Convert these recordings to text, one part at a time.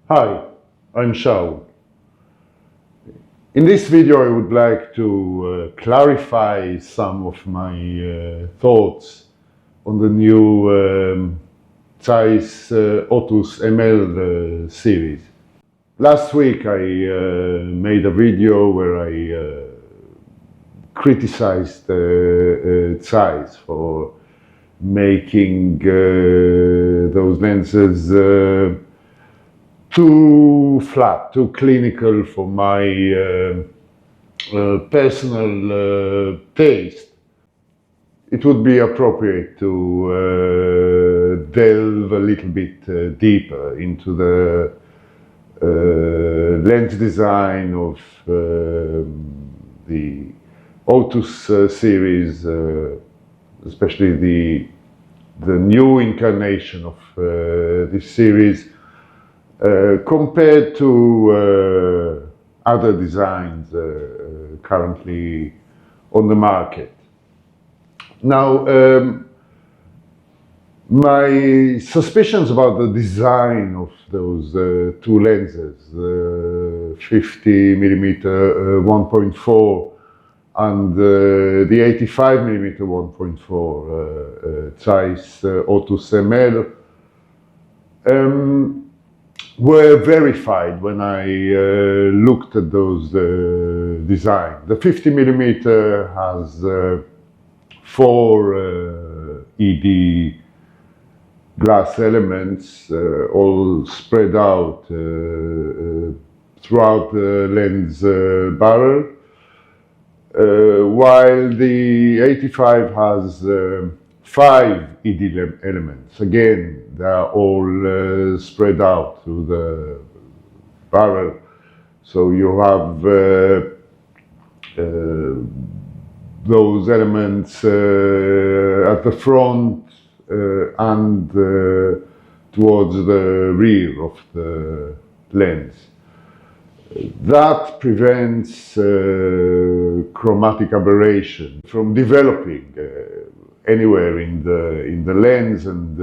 Hi, I'm Shaul. In this video I would like to clarify some of my thoughts on the new Zeiss Otus ML series. Last week I made a video where I criticized Zeiss for making those lenses too flat, too clinical for my personal taste. It would be appropriate to delve a little bit deeper into the lens design of the Otus series, especially the new incarnation of this series, compared to other designs currently on the market. Now, my suspicions about the design of those two lenses, the 50mm 1.4 and the 85mm 1.4 Zeiss Otus ML, were verified when I looked at those designs. The 50mm has four ED glass elements all spread out throughout the lens barrel, while the 85 has five ED elements. Again, they are all spread out through the barrel. So you have those elements at the front and towards the rear of the lens. That prevents chromatic aberration from developing anywhere in the lens, and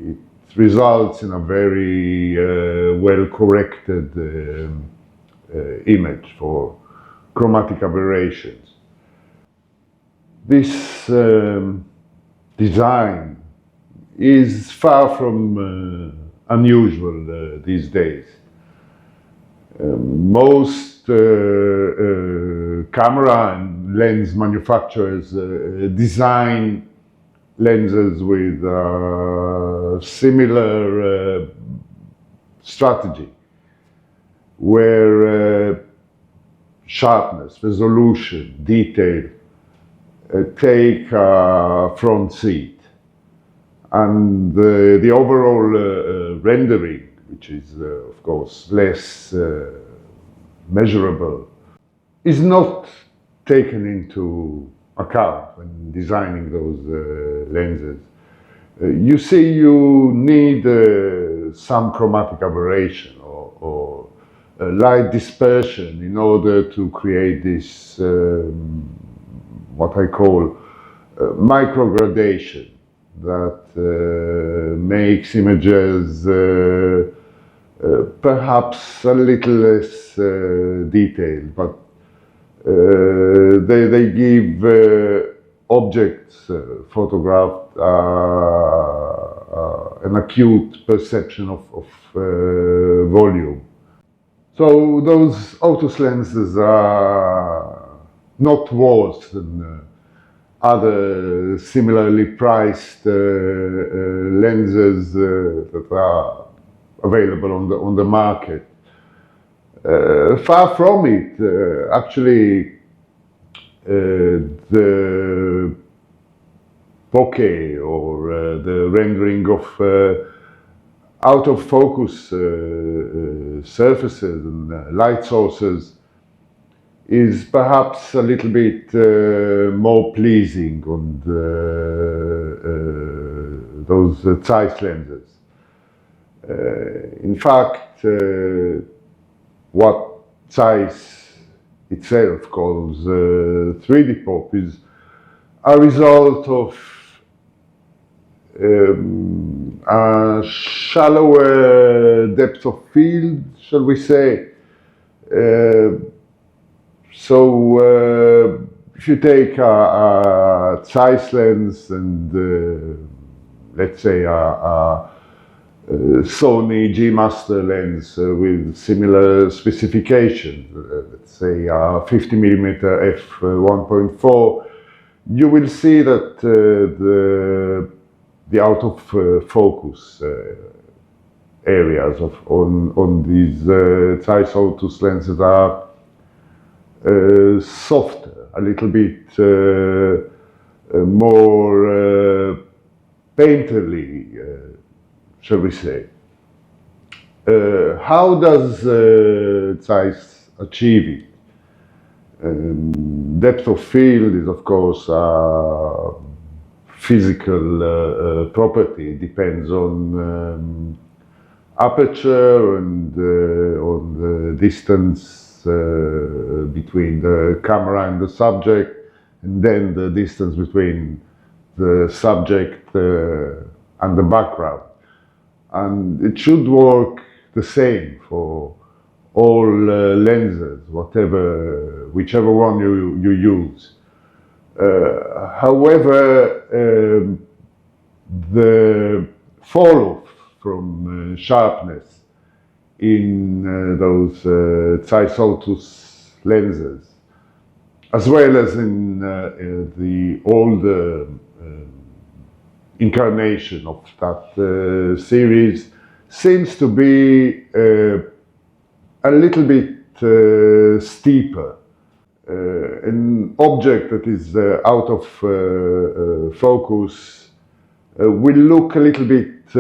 it results in a very well corrected image for chromatic aberrations. This design is far from unusual these days. Most camera and lens manufacturers design lenses with similar strategy, where sharpness, resolution, detail take a front seat, and the overall rendering, which is of course less measurable, is not taken into account when designing those lenses. You see, you need some chromatic aberration or light dispersion in order to create this what I call microgradation that makes images perhaps a little less detailed, but they give objects photographed an acute perception of volume. So those Otus lenses are not worse than other similarly priced lenses that are available on the market. Far from it. Actually, the bokeh or the rendering of out of focus surfaces and light sources is perhaps a little bit more pleasing on those Zeiss lenses. In fact, what Zeiss itself calls 3D pop is a result of shallower depth of field, shall we say. If you take a Zeiss lens and let's say a Sony G Master lens with similar specifications, let's say a 50mm f1.4, you will see that the out of focus areas on these Zeiss Otus lenses are softer, a little bit more painterly, shall we say. How does Zeiss achieve it? Depth of field is, of course, a physical property. It depends on aperture and on the distance between the camera and the subject, and then the distance between the subject and the background. And it should work the same for all lenses, whichever one you use. However, the fall-off from sharpness in those Zeiss Otus lenses, as well as in the older incarnation of that series, seems to be a little bit steeper. An object that is out of focus will look a little bit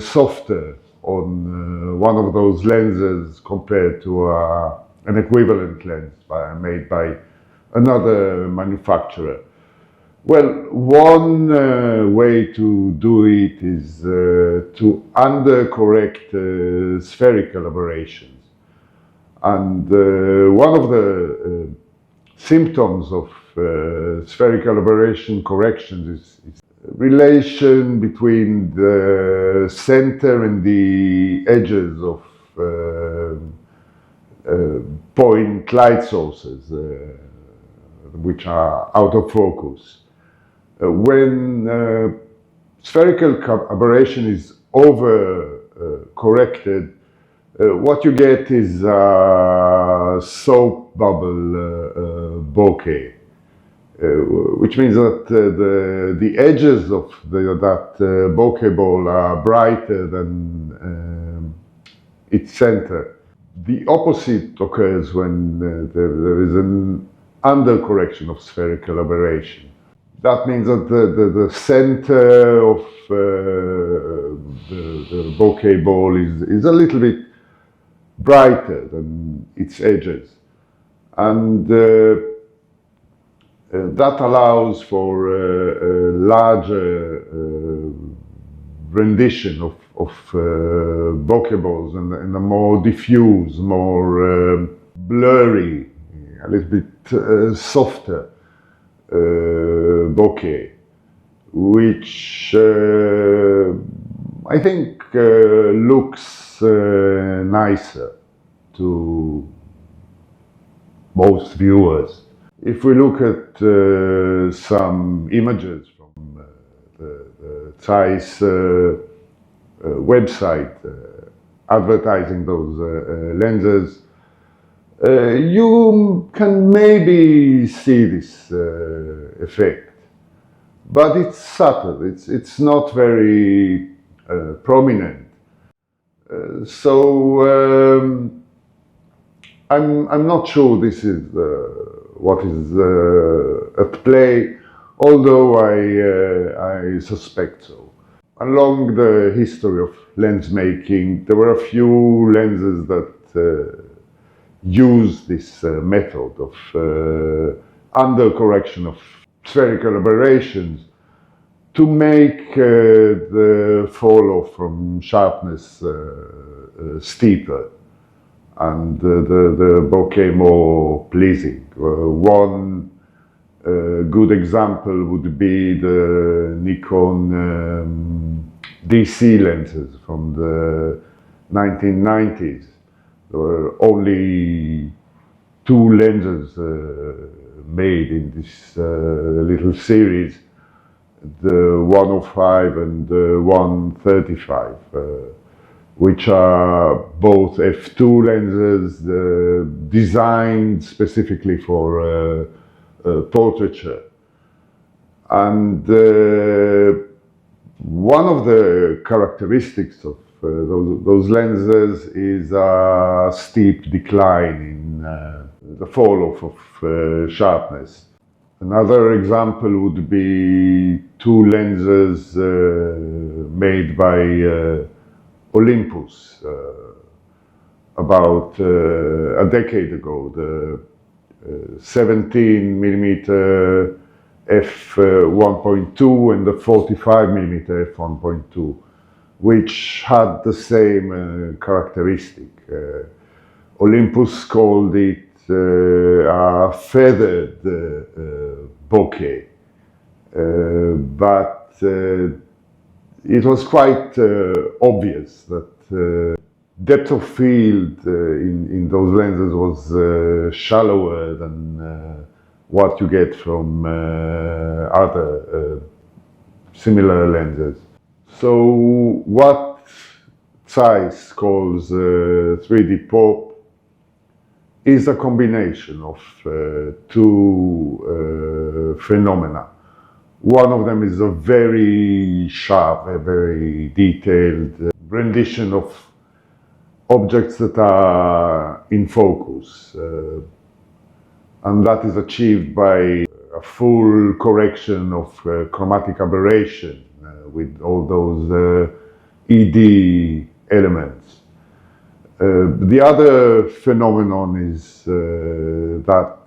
softer on one of those lenses compared to an equivalent lens made by another manufacturer. Well, one way to do it is to undercorrect spherical aberrations. And one of the symptoms of spherical aberration corrections is relation between the center and the edges of point light sources, which are out of focus. When spherical aberration is over corrected, what you get is a soap bubble bokeh, which means that the edges of that bokeh ball are brighter than its center. The opposite occurs when there is an undercorrection of spherical aberration. That means that the center of the bokeh ball is a little bit brighter than its edges, and that allows for a larger rendition of bokeh balls and a more diffuse, more blurry, a little bit softer bokeh, which I think looks nicer to most viewers. If we look at some images from the Zeiss website advertising those lenses, you can maybe see this effect, but it's subtle. It's not very prominent. I'm not sure this is what is at play, although I suspect so. Along the history of lens making, there were a few lenses that use this method of undercorrection of spherical aberrations to make the fall off from sharpness steeper and the bokeh more pleasing. One good example would be the Nikon DC lenses from the 1990s. There were only two lenses made in this little series, the 105 and the 135, which are both f2 lenses designed specifically for portraiture. And one of the characteristics of those lenses is a steep decline in the fall off of sharpness. Another example would be two lenses made by Olympus about a decade ago, the 17mm f1.2 and the 45mm f1.2, which had the same characteristic. Olympus called it a feathered bokeh, but it was quite obvious that depth of field in those lenses was shallower than what you get from other similar lenses. So what Zeiss calls 3D pop is a combination of two phenomena. One of them is a very sharp, a very detailed rendition of objects that are in focus. And that is achieved by a full correction of chromatic aberration with all those ED elements. The other phenomenon is that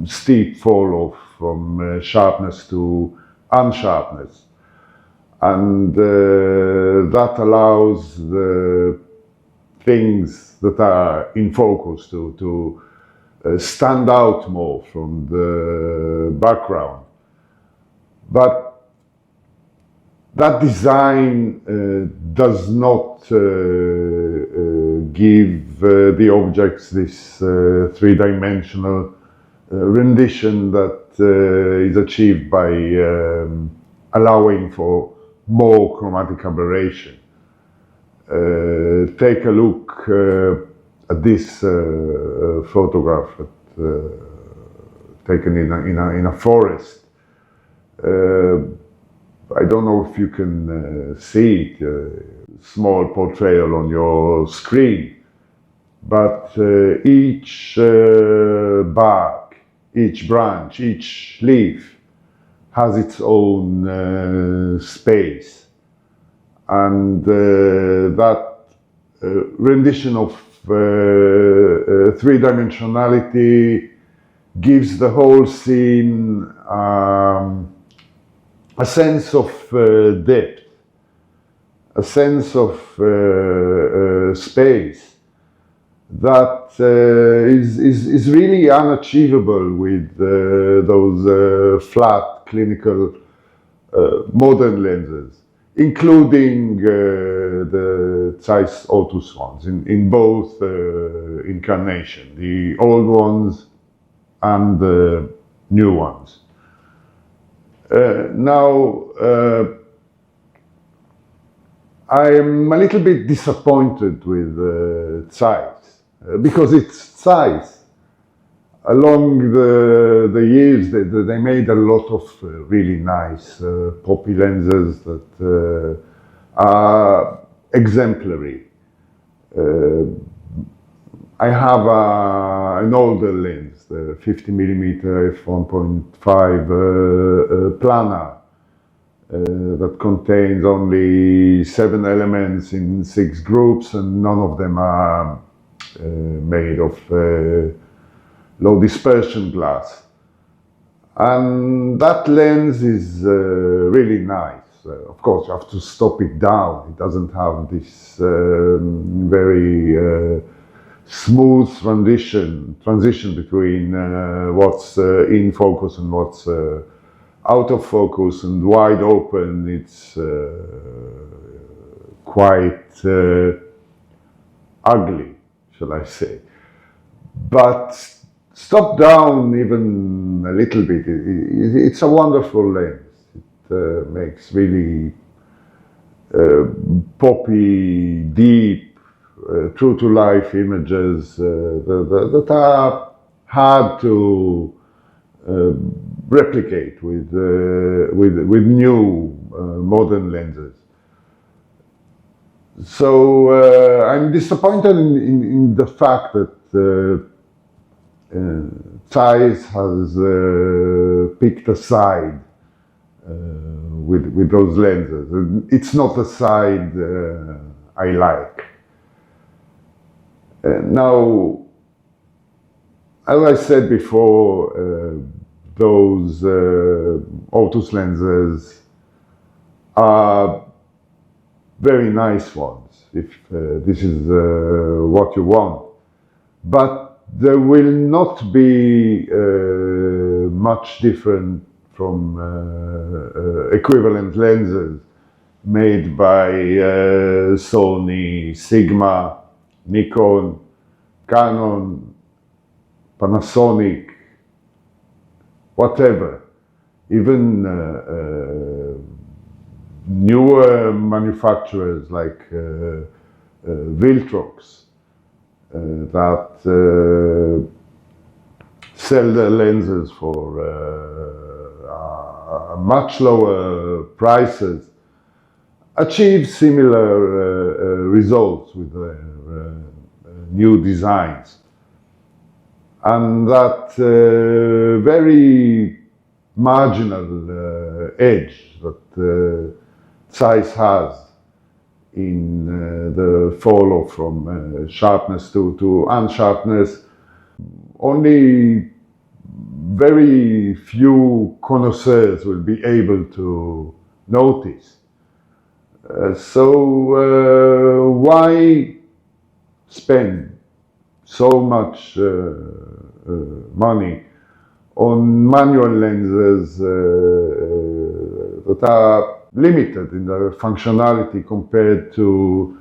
steep fall off from sharpness to unsharpness, and that allows the things that are in focus to stand out more from the background. But that design does not give the objects this three-dimensional rendition that is achieved by allowing for more chromatic aberration. Take a look at this photograph taken in a forest. I don't know if you can see it, small portrayal on your screen, but each bark, each branch, each leaf has its own space, and that rendition of three-dimensionality gives the whole scene a sense of depth, a sense of space that is really unachievable with those flat clinical modern lenses, including the Zeiss Otus ones in both incarnations, the old ones and the new ones. Now, I am a little bit disappointed with Zeiss because it's Zeiss. Along the years, they made a lot of really nice poppy lenses that are exemplary. I have an older lens, the 50mm f1.5 planar, that contains only 7 elements in 6 groups, and none of them are made of low dispersion glass. And that lens is really nice. Of course, you have to stop it down. It doesn't have this very smooth transition between what's in focus and what's out of focus and wide open, it's quite ugly, shall I say. But stop down even a little bit, it's a wonderful lens. It makes really poppy, deep, true-to-life images that are hard to replicate with new modern lenses. So I'm disappointed in the fact that Zeiss has picked a side with those lenses. It's not a side I like. Now, as I said before, those Otus lenses are very nice ones, if this is what you want. But there will not be much different from equivalent lenses made by Sony, Sigma, Nikon, Canon, Panasonic, whatever. Even newer manufacturers like Viltrox that sell their lenses for much lower prices achieve similar results with their new designs. And that very marginal edge that Zeiss has in the fall off from sharpness to unsharpness, only very few connoisseurs will be able to notice. So why spend so much money on manual lenses that are limited in their functionality compared to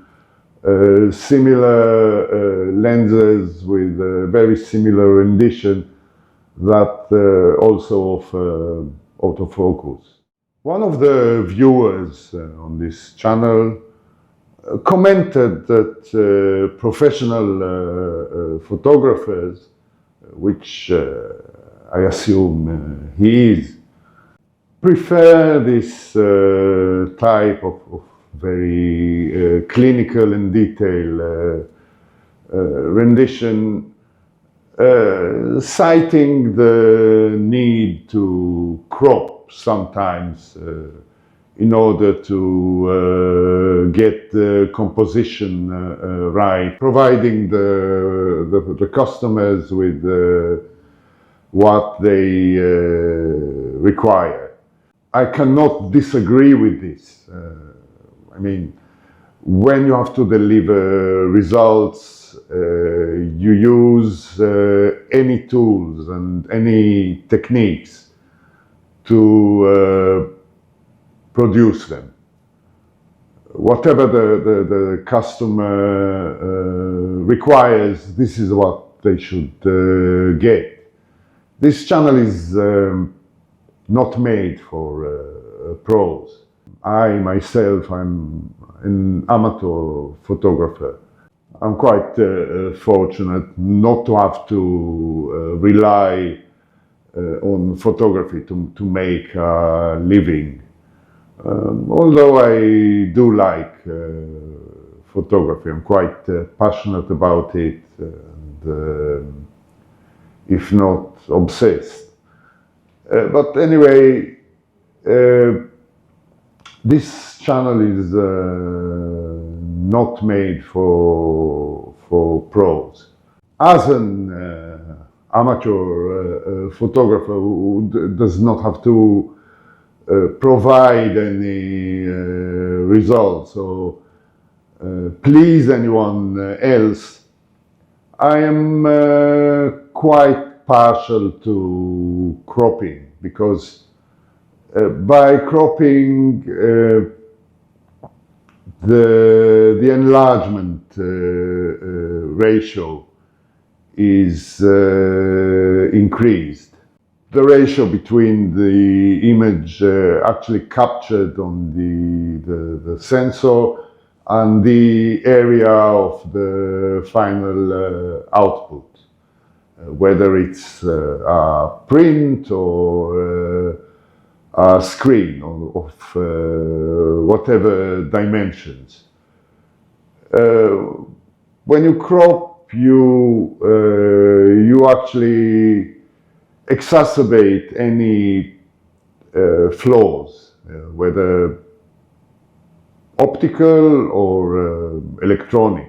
similar lenses with very similar rendition that also offer autofocus? One of the viewers on this channel commented that professional photographers, which I assume he is, prefer this type of very clinical and detailed rendition, citing the need to crop sometimes in order to get the composition right, providing the customers with what they require. I cannot disagree with this. I mean, when you have to deliver results, you use any tools and any techniques to produce them. Whatever the customer requires, this is what they should get. This channel is not made for pros. I myself, I'm an amateur photographer. I'm quite fortunate not to have to rely on photography to make a living. Although I do like photography, I'm quite passionate about it, and, if not obsessed. But anyway, this channel is not made for pros. As an amateur photographer who does not have to provide any results or please anyone else, I am quite partial to cropping, because By cropping, the enlargement ratio is increased. The ratio between the image actually captured on the sensor and the area of the final output, whether it's a print or a screen of whatever dimensions. When you crop, you actually exacerbate any flaws, whether optical or electronic.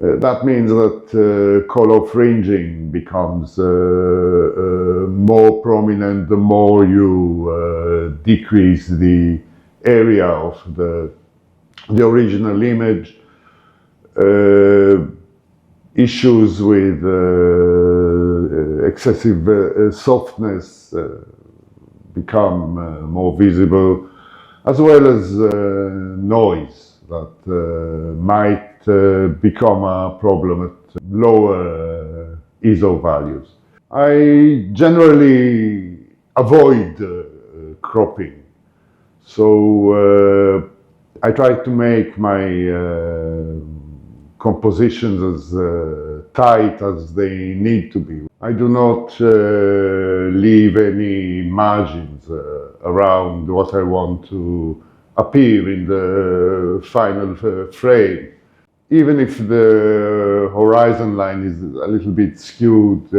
That means that color fringing becomes more prominent the more you decrease the area of the original image. Issues with excessive softness become more visible, as well as noise that might become a problem at lower ISO values. I generally avoid cropping, so I try to make my compositions as tight as they need to be. I do not leave any margins around what I want to appear in the final frame. Even if the horizon line is a little bit skewed,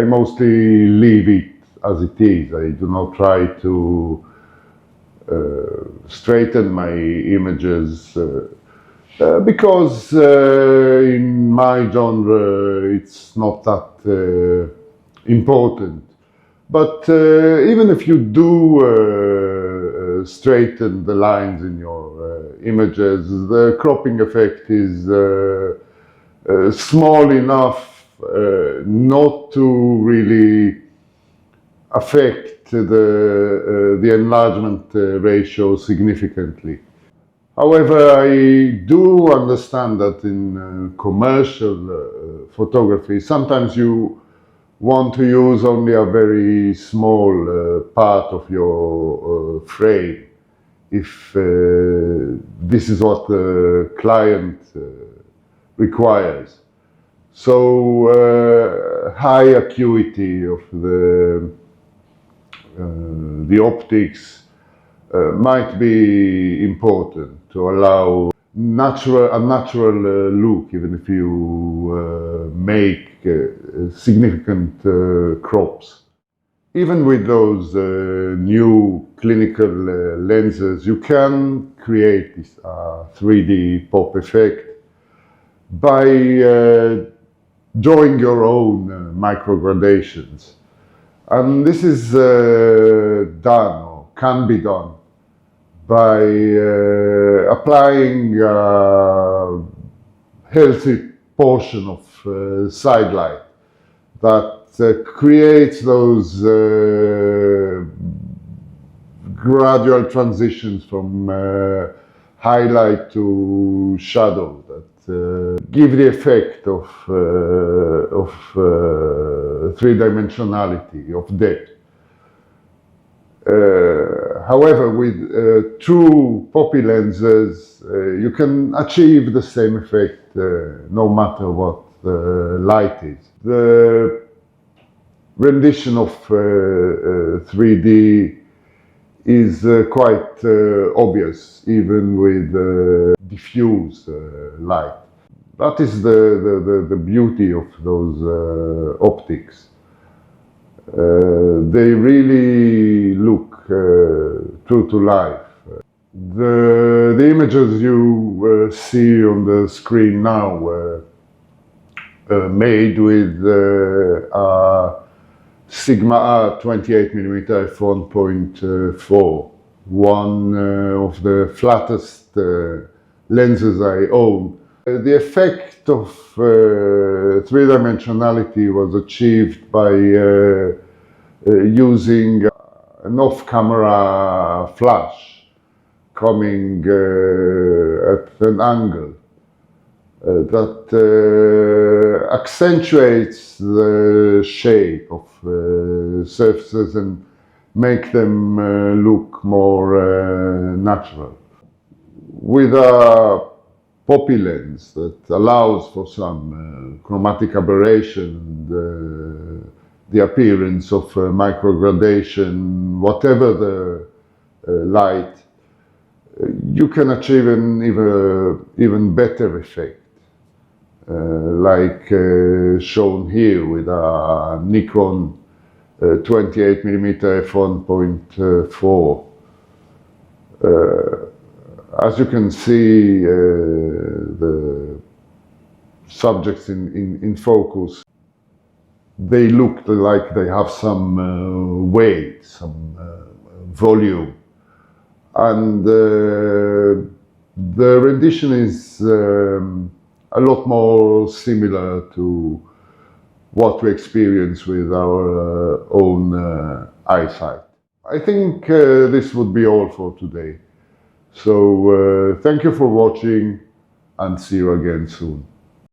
I mostly leave it as it is. I do not try to straighten my images because in my genre it's not that important. But even if you do straighten the lines in your images, the cropping effect is small enough not to really affect the enlargement ratio significantly. However, I do understand that in commercial photography, sometimes you want to use only a very small part of your frame if this is what the client requires. So high acuity of the optics might be important to allow a natural look, even if you make significant crops. Even with those new clinical lenses, you can create this 3D pop effect by drawing your own microgradations. And this is done, or can be done, by applying a healthy portion of side light that creates those gradual transitions from highlight to shadow that give the effect of three-dimensionality, of depth. However, with true poppy lenses, you can achieve the same effect no matter what the light is. The rendition of 3D is quite obvious, even with diffuse light. That is the beauty of those optics. They really look true to life. The images you see on the screen now were made with a Sigma R 28mm f1.4, one of the flattest lenses I own. The effect of three-dimensionality was achieved by using an off-camera flash coming at an angle that accentuates the shape of surfaces and make them look more natural. With a poppy lens that allows for some chromatic aberration, the appearance of microgradation, whatever the light, you can achieve an even better effect, like shown here with a Nikon 28mm f1.4. As you can see, the subjects in focus, they look like they have some weight, some volume, and the rendition is a lot more similar to what we experience with our own eyesight. I think this would be all for today. So thank you for watching and see you again soon.